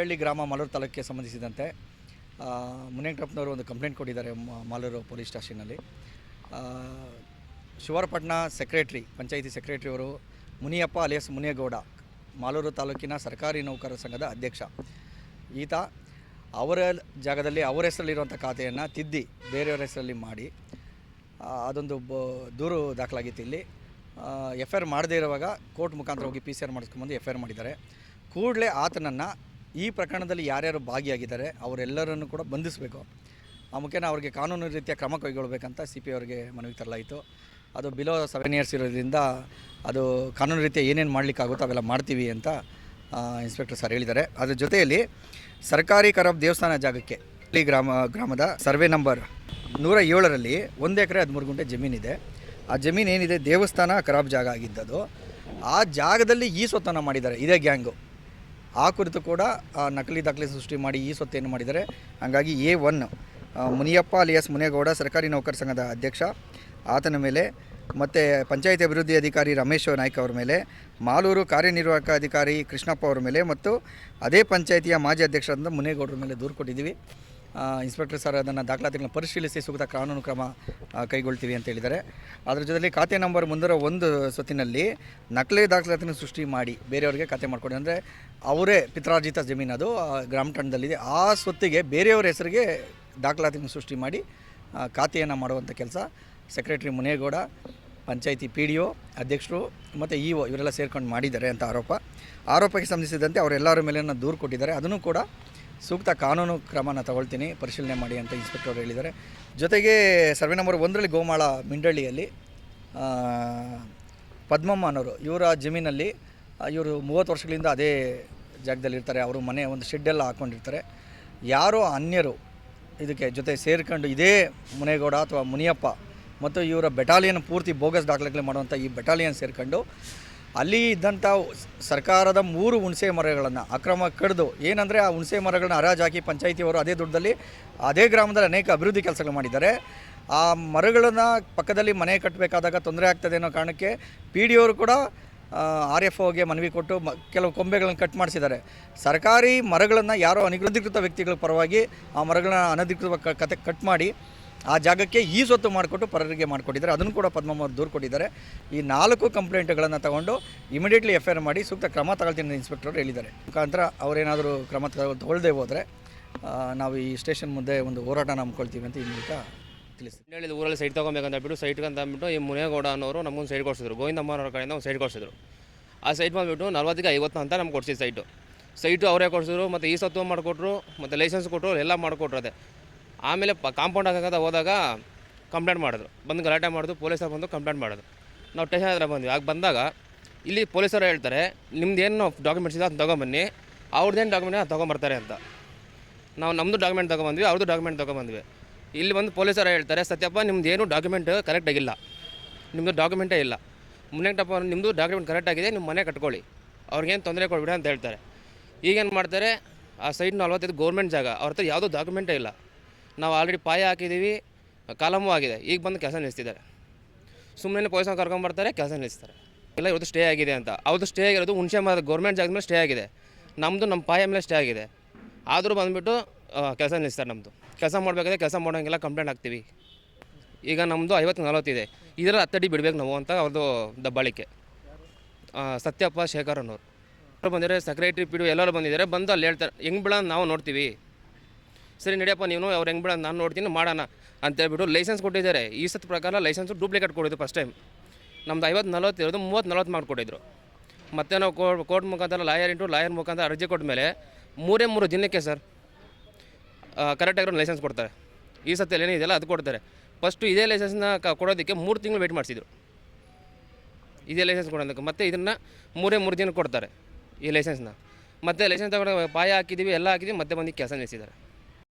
ಮಿಂಡಳ್ಳಿ ಗ್ರಾಮ ಮಾಲೂರು ತಾಲೂಕಿಗೆ ಸಂಬಂಧಿಸಿದಂತೆ ಮುನೇಂಕಪ್ಪನವರು ಒಂದು ಕಂಪ್ಲೇಂಟ್ ಕೊಟ್ಟಿದ್ದಾರೆ ಮಾಲೂರು ಪೊಲೀಸ್ ಸ್ಟೇಷನಲ್ಲಿ. ಶಿವರಪಟ್ಟಣ ಸೆಕ್ರೆಟ್ರಿ, ಪಂಚಾಯಿತಿ ಸೆಕ್ರೆಟ್ರಿಯವರು ಮುನಿಯಪ್ಪ ಅಲಿಯಾಸ್ ಮುನೇಗೌಡ, ಮಾಲೂರು ತಾಲೂಕಿನ ಸರ್ಕಾರಿ ನೌಕರರ ಸಂಘದ ಅಧ್ಯಕ್ಷ. ಈತ ಅವರ ಜಾಗದಲ್ಲಿ ಅವರ ಹೆಸರಲ್ಲಿರುವಂಥ ಖಾತೆಯನ್ನು ತಿದ್ದಿ ಬೇರೆಯವರ ಹೆಸರಲ್ಲಿ ಮಾಡಿ ಅದೊಂದು ದೂರು ದಾಖಲಾಗಿತ್ತು. ಇಲ್ಲಿ FIR ಮಾಡದೇ ಇರುವಾಗ ಕೋರ್ಟ್ ಮುಖಾಂತರ ಹೋಗಿ PCR ಮಾಡಿಸ್ಕೊಂಬಂದು FIR ಮಾಡಿದ್ದಾರೆ. ಕೂಡಲೇ ಆತನನ್ನು ಈ ಪ್ರಕರಣದಲ್ಲಿ ಯಾರ್ಯಾರು ಭಾಗಿಯಾಗಿದ್ದಾರೆ ಅವರೆಲ್ಲರನ್ನು ಕೂಡ ಬಂಧಿಸಬೇಕು. ಆ ಮುಖೇನ ಅವರಿಗೆ ಕಾನೂನು ರೀತಿಯ ಕ್ರಮ ಕೈಗೊಳ್ಳಬೇಕಂತ CP ಅವರಿಗೆ ಮನವಿ ತರಲಾಯಿತು. ಅದು ಬಿಲೋ 7 ಇಯರ್ಸ್ ಇರೋದ್ರಿಂದ ಅದು ಕಾನೂನು ರೀತಿಯ ಏನೇನು ಮಾಡಲಿಕ್ಕಾಗುತ್ತೋ ಅವೆಲ್ಲ ಮಾಡ್ತೀವಿ ಅಂತ ಇನ್ಸ್ಪೆಕ್ಟರ್ ಸರ್ ಹೇಳಿದ್ದಾರೆ. ಅದ್ರ ಜೊತೆಯಲ್ಲಿ ಸರ್ಕಾರಿ ಕರಬ್ ದೇವಸ್ಥಾನ ಜಾಗಕ್ಕೆ ಇಲ್ಲಿ ಗ್ರಾಮದ ಸರ್ವೆ ನಂಬರ್ 107ರಲ್ಲಿ 1 ಎಕರೆ 13 ಗುಂಟೆ ಜಮೀನಿದೆ. ಆ ಜಮೀನು ಏನಿದೆ ದೇವಸ್ಥಾನ ಖರಾಬ್ ಜಾಗ ಆಗಿದ್ದದು. ಆ ಜಾಗದಲ್ಲಿ ಈ ಸ್ವತ್ತನ್ನು ಮಾಡಿದ್ದಾರೆ ಇದೇ ಗ್ಯಾಂಗು. ಆ ಕುರಿತು ಕೂಡ ನಕಲಿ ದಾಖಲೆ ಸೃಷ್ಟಿ ಮಾಡಿ ಈ ಸ್ವತ್ತೇನು ಮಾಡಿದ್ದಾರೆ. ಹಾಗಾಗಿ A1 ಮುನಿಯಪ್ಪ ಅಲಿಯಾಸ್ ಮುನೇಗೌಡ ಸರ್ಕಾರಿ ನೌಕರ ಸಂಘದ ಅಧ್ಯಕ್ಷ ಆತನ ಮೇಲೆ ಮತ್ತು ಪಂಚಾಯತಿ ಅಭಿವೃದ್ಧಿ ಅಧಿಕಾರಿ ರಮೇಶ್ ನಾಯ್ಕ ಅವರ ಮೇಲೆ, ಮಾಲೂರು ಕಾರ್ಯನಿರ್ವಾಹಕ ಅಧಿಕಾರಿ ಕೃಷ್ಣಪ್ಪ ಅವರ ಮೇಲೆ ಮತ್ತು ಅದೇ ಪಂಚಾಯಿತಿಯ ಮಾಜಿ ಅಧ್ಯಕ್ಷರಾದ ಮುನೇಗೌಡರ ಮೇಲೆ ದೂರು ಕೊಟ್ಟಿದ್ದೀವಿ. ಇನ್ಸ್ಪೆಕ್ಟರ್ ಸರ್ ಅದನ್ನು ದಾಖಲಾತಿಗಳನ್ನು ಪರಿಶೀಲಿಸಿ ಸೂಕ್ತ ಕಾನೂನು ಕ್ರಮ ಕೈಗೊಳ್ತೀವಿ ಅಂತ ಹೇಳಿದ್ದಾರೆ. ಅದರ ಜೊತೆಲಿ ಖಾತೆ ನಂಬರ್ 301 ಸ್ವತ್ತಿನಲ್ಲಿ ನಕಲಿ ದಾಖಲಾತಿಯನ್ನು ಸೃಷ್ಟಿ ಮಾಡಿ ಬೇರೆಯವರಿಗೆ ಖಾತೆ ಮಾಡಿಕೊಡಿ, ಅಂದರೆ ಅವರೇ ಪಿತ್ರಾರ್ಜಿತ ಜಮೀನು, ಅದು ಗ್ರಾಮ ಠಾಣದಲ್ಲಿದೆ. ಆ ಸ್ವತ್ತಿಗೆ ಬೇರೆಯವರ ಹೆಸರಿಗೆ ದಾಖಲಾತಿಯನ್ನು ಸೃಷ್ಟಿ ಮಾಡಿ ಖಾತೆಯನ್ನು ಮಾಡುವಂಥ ಕೆಲಸ ಸೆಕ್ರೆಟ್ರಿ ಮುನೇಗೌಡ, ಪಂಚಾಯಿತಿ PDO ಅಧ್ಯಕ್ಷರು ಮತ್ತು EO ಇವರೆಲ್ಲ ಸೇರ್ಕೊಂಡು ಮಾಡಿದ್ದಾರೆ ಅಂತ ಆರೋಪಕ್ಕೆ ಸಂಬಂಧಿಸಿದಂತೆ ಅವರೆಲ್ಲರ ಮೇಲೆ ದೂರು ಕೊಟ್ಟಿದ್ದಾರೆ. ಅದನ್ನು ಕೂಡ ಸೂಕ್ತ ಕಾನೂನು ಕ್ರಮನ ತಗೊಳ್ತೀನಿ, ಪರಿಶೀಲನೆ ಮಾಡಿ ಅಂತ ಇನ್ಸ್ಪೆಕ್ಟರ್ ಅವರು ಹೇಳಿದ್ದಾರೆ. ಜೊತೆಗೆ ಸರ್ವೆ ನಂಬರ್ 1ರಲ್ಲಿ ಗೋಮಾಳ ಮಿಂಡಳ್ಳಿಯಲ್ಲಿ ಪದ್ಮಮ್ಮ ಅನ್ನೋರು, ಇವರ ಜಮೀನಲ್ಲಿ ಇವರು 30 ವರ್ಷಗಳಿಂದ ಅದೇ ಜಾಗದಲ್ಲಿರ್ತಾರೆ. ಅವರು ಮನೆ ಒಂದು ಶೆಡ್ಡೆಲ್ಲ ಹಾಕ್ಕೊಂಡಿರ್ತಾರೆ. ಯಾರೋ ಅನ್ಯರು ಇದಕ್ಕೆ ಜೊತೆ ಸೇರ್ಕೊಂಡು ಇದೇ ಮುನೇಗೌಡ ಅಥವಾ ಮುನಿಯಪ್ಪ ಮತ್ತು ಇವರ ಬೆಟಾಲಿಯನ್ ಪೂರ್ತಿ ಬೋಗಸ್ ದಾಖಲೆಗಳು ಮಾಡುವಂಥ ಈ ಬೆಟಾಲಿಯನ್ ಸೇರ್ಕೊಂಡು ಅಲ್ಲಿ ಇದ್ದಂಥ ಸರ್ಕಾರದ 3 ಹುಣಸೆ ಮರಗಳನ್ನು ಅಕ್ರಮ ಕಡಿದು, ಏನಂದರೆ ಆ ಹುಣಸೆ ಮರಗಳನ್ನ ಹರಾಜು ಹಾಕಿ ಪಂಚಾಯಿತಿಯವರು ಅದೇ ದುಡ್ಡಲ್ಲಿ ಅದೇ ಗ್ರಾಮದಲ್ಲಿ ಅನೇಕ ಅಭಿವೃದ್ಧಿ ಕೆಲಸಗಳು ಮಾಡಿದ್ದಾರೆ. ಆ ಮರಗಳನ್ನು ಪಕ್ಕದಲ್ಲಿ ಮನೆ ಕಟ್ಟಬೇಕಾದಾಗ ತೊಂದರೆ ಆಗ್ತದೆ ಅನ್ನೋ ಕಾರಣಕ್ಕೆ PDO ಅವರು ಕೂಡ RFOಗೆ ಮನವಿ ಕೊಟ್ಟು ಕೆಲವು ಕೊಂಬೆಗಳನ್ನು ಕಟ್ ಮಾಡಿಸಿದ್ದಾರೆ. ಸರ್ಕಾರಿ ಮರಗಳನ್ನು ಯಾರೋ ಅನಧಿಕೃತ ವ್ಯಕ್ತಿಗಳ ಪರವಾಗಿ ಆ ಮರಗಳನ್ನ ಅನಧಿಕೃತ ಕಟ್ ಮಾಡಿ ಆ ಜಾಗಕ್ಕೆ ಈ ಸ್ವತ್ತು ಮಾಡಿಕೊಟ್ಟು ಪರರಿಗೆ ಮಾಡಿಕೊಟ್ಟಿದ್ದಾರೆ. ಅದನ್ನು ಕೂಡ ಪದ್ಮಮ್ಮ ಅವರು ದೂರು ಕೊಟ್ಟಿದ್ದಾರೆ. ಈ 4 ಕಂಪ್ಲೇಂಟ್ಗಳನ್ನು ತಗೊಂಡು ಇಮಿಡಿಯೇಟ್ಲಿ FIR ಮಾಡಿ ಸೂಕ್ತ ಕ್ರಮ ತಗೊಳ್ತೀನಿ ಇನ್ಸ್ಪೆಕ್ಟರ್ ಹೇಳಿದ್ದಾರೆ. ಮುಖಾಂತರ ಅವರೇನಾದರೂ ಕ್ರಮ ತಗೊಳ್ಳದೆ ಹೋದರೆ ನಾವು ಈ ಸ್ಟೇಷನ್ ಮುಂದೆ ಒಂದು ಹೋರಾಟ ನಂಬ್ಕೊಳ್ತೀವಿ ಅಂತ ಈ ಮೂಲಕ ತಿಳಿಸ್ತೀವಿ. ಹೇಳಿದ ಊರಲ್ಲಿ ಸೈಟ್ ತೊಗೊಬೇಕಂತ ಬಿಟ್ಟು ಸೈಟ್ಗೆ ಅಂತ ಅಂದ್ಬಿಟ್ಟು ಈ ಮುನೇಗೌಡ ಅನ್ನೋರು ನಮಗೊಂದು ಸೈಟ್ ಕೊಡಿಸಿದ್ರು. ಗೋವಿಂದಮ್ಮನವ್ರ ಕಡೆಯಿಂದ ಒಂದು ಸೈಟ್ ಕೊಡಿಸಿದ್ರು. ಆ ಸೈಟ್ ಬಂದುಬಿಟ್ಟು 40ಕ್ಕೆ 50 ಅಂತ ನಮ್ಗೆ ಕೊಡಿಸಿದ್ದು ಸೈಟು ಅವರೇ ಕೊಡಿಸಿದ್ರು. ಮತ್ತು ಈ ಸತ್ತು ಮಾಡಿಕೊಟ್ರು, ಮತ್ತು ಲೈಸೆನ್ಸ್ ಕೊಟ್ಟರು, ಎಲ್ಲ ಮಾಡಿಕೊಟ್ರು. ಅದೇ ಆಮೇಲೆ ಕಾಂಪೌಂಡ್ ಹಾಕಂತ ಹೋದಾಗ ಕಂಪ್ಲೇಂಟ್ ಮಾಡಿದ್ರು, ಬಂದು ಗಲಾಟೆ ಮಾಡಿದ್ರು. ಪೊಲೀಸರು ಬಂದು ಕಂಪ್ಲೇಂಟ್ ಮಾಡಿದ್ರು. ನಾವು ಸ್ಟೇಷನ್ ಹತ್ರ ಬಂದ್ವಿ. ಆಗ ಬಂದಾಗ ಇಲ್ಲಿ ಪೊಲೀಸರು ಹೇಳ್ತಾರೆ, ನಿಮ್ದೇನು ಡಾಕ್ಯುಮೆಂಟ್ಸ್ ಇದೆ ಅದನ್ನ ತೊಗೊಂಬನ್ನಿ, ಅವ್ರದ್ದೇನು ಡಾಕ್ಯುಮೆಂಟ್ ಅದು ತೊಗೊಂಬರ್ತಾರೆ ಅಂತ. ನಾವು ನಮ್ಮದು ಡಾಕ್ಯುಮೆಂಟ್ ತೊಗೊಂಬಂದ್ವಿ, ಅವ್ರದ್ದು ಡಾಕ್ಯುಮೆಂಟ್ ತೊಗೊಂಬಂದ್ವಿ. ಇಲ್ಲಿ ಬಂದು ಪೊಲೀಸರು ಹೇಳ್ತಾರೆ, ಸತ್ಯಪ್ಪ ನಿಮ್ದೇನು ಡಾಕ್ಯುಮೆಂಟ್ ಕರೆಕ್ಟಾಗಿಲ್ಲ, ನಿಮ್ಮದು ಡಾಕ್ಯುಮೆಂಟೇ ಇಲ್ಲ. ಮುನೇಗೌಡಪ್ಪ ನಿಮ್ಮದು ಡಾಕ್ಯುಮೆಂಟ್ ಕರೆಕ್ಟಾಗಿದೆ, ನಿಮ್ಮ ಮನೆ ಕಟ್ಕೊಳ್ಳಿ, ಅವ್ರಿಗೇನು ತೊಂದರೆ ಕೊಡ್ಬಿಡಿ ಅಂತ ಹೇಳ್ತಾರೆ. ಈಗೇನು ಮಾಡ್ತಾರೆ, ಆ ಸೈಟ್ 45 ಗೌರ್ಮೆಂಟ್ ಜಾಗ, ಅವ್ರ ಹತ್ರ ಯಾವುದೂ ಡಾಕ್ಯುಮೆಂಟೇ ಇಲ್ಲ. ನಾವು ಆಲ್ರೆಡಿ ಪಾಯ ಹಾಕಿದ್ದೀವಿ, ಕಾಲಮೂ ಆಗಿದೆ. ಈಗ ಬಂದು ಕೆಲಸ ನಿಲ್ಲಿಸ್ತಿದ್ದಾರೆ. ಸುಮ್ಮನೆ ಪೊಲೀಸನ್ನು ಕರ್ಕೊಂಬರ್ತಾರೆ, ಕೆಲಸ ನಿಲ್ಲಿಸ್ತಾರೆ. ಇಲ್ಲ ಇವತ್ತು ಸ್ಟೇ ಆಗಿದೆ ಅಂತ. ಅವ್ರದ್ದು ಸ್ಟೇ ಆಗಿರೋದು ಹುಣಸೆ ಮರದ ಗೌರ್ಮೆಂಟ್ ಜಾಗದ ಮೇಲೆ ಸ್ಟೇ ಆಗಿದೆ. ನಮ್ಮದು ನಮ್ಮ ಪಾಯ ಮೇಲೆ ಸ್ಟೇ ಆಗಿದೆ. ಆದರೂ ಬಂದುಬಿಟ್ಟು ಕೆಲಸ ನಿಲ್ಲಿಸ್ತಾರೆ. ನಮ್ಮದು ಕೆಲಸ ಮಾಡಬೇಕಾದ್ರೆ ಕೆಲಸ ಮಾಡೋಂಗೆಲ್ಲ ಕಂಪ್ಲೇಂಟ್ ಹಾಕ್ತೀವಿ. ಈಗ ನಮ್ಮದು 50-40 ಇದೆ, ಇದರಲ್ಲಿ 10 ಅಡಿ ಬಿಡಬೇಕು ನಾವು ಅಂತ ಅವ್ರದ್ದು ದಬ್ಬಾಳಿಕೆ. ಸತ್ಯಪ್ಪ ಶೇಖರ್ ಅನ್ನೋರು ಬಂದಿದ್ದಾರೆ, ಸೆಕ್ರೆಟ್ರಿ PDO ಎಲ್ಲರೂ ಬಂದಿದ್ದಾರೆ. ಬಂದು ಅಲ್ಲಿ ಹೇಳ್ತಾರೆ, ಹೆಂಗೆ ಬಿಡೋದು ನಾವು ನೋಡ್ತೀವಿ. ಸರಿ ನಡಿಯಪ್ಪ ನೀವು, ಅವ್ರು ಹೆಂಗೆ ಬಿಡೋದು ನಾನು ನೋಡ್ತೀನಿ ಮಾಡೋಣ ಅಂತೇಳ್ಬಿಟ್ಟು ಲೈಸೆನ್ಸ್ ಕೊಟ್ಟಿದ್ದಾರೆ. ಈ ಸತ್ ಪ್ರಕಾರ ಲೈಸೆನ್ಸು ಡೂಪ್ಲಿಕೇಟ್ ಕೊಟ್ಟಿದ್ದು ಫಸ್ಟ್ ಟೈಮ್. ನಮ್ಮದು 50-40 ಇರೋದು 30-40 ಮಾಡಿಕೊಟ್ಟಿದ್ರು. ಮತ್ತು ನಾವು ಕೋರ್ಟ್ ಮುಖಾಂತರ ಲಾಯರ್ ಮುಖಾಂತರ ಅರ್ಜಿ ಕೊಟ್ಟ ಮೇಲೆ 3 ದಿನಕ್ಕೆ ಸರ್ ಕರೆಕ್ಟಾಗಿರೋ ಲೈಸೆನ್ಸ್ ಕೊಡ್ತಾರೆ. ಈ ಸತ್ತಲ್ಲಿ ಏನಿದೆಯಲ್ಲ ಅದು ಕೊಡ್ತಾರೆ. ಫಸ್ಟು ಇದೇ ಲೈಸೆನ್ಸ್ನ ಕೊಡೋದಕ್ಕೆ 3 ತಿಂಗಳು ವೇಟ್ ಮಾಡಿಸಿದ್ರು, ಇದೇ ಲೈಸೆನ್ಸ್ ಕೊಡೋದಕ್ಕೆ. ಮತ್ತು ಇದನ್ನು 3 ದಿನ ಕೊಡ್ತಾರೆ ಈ ಲೈಸೆನ್ಸ್ನ. ಮತ್ತು ಲೈಸೆನ್ಸ್ ತಗೊಂಡು ಪಾಯ ಹಾಕಿದ್ದೀವಿ, ಎಲ್ಲ ಹಾಕಿದ್ದೀವಿ, ಮತ್ತೆ ಬಂದು ಕೆಲಸ ನಿಲ್ಲಿಸಿದ್ದಾರೆ.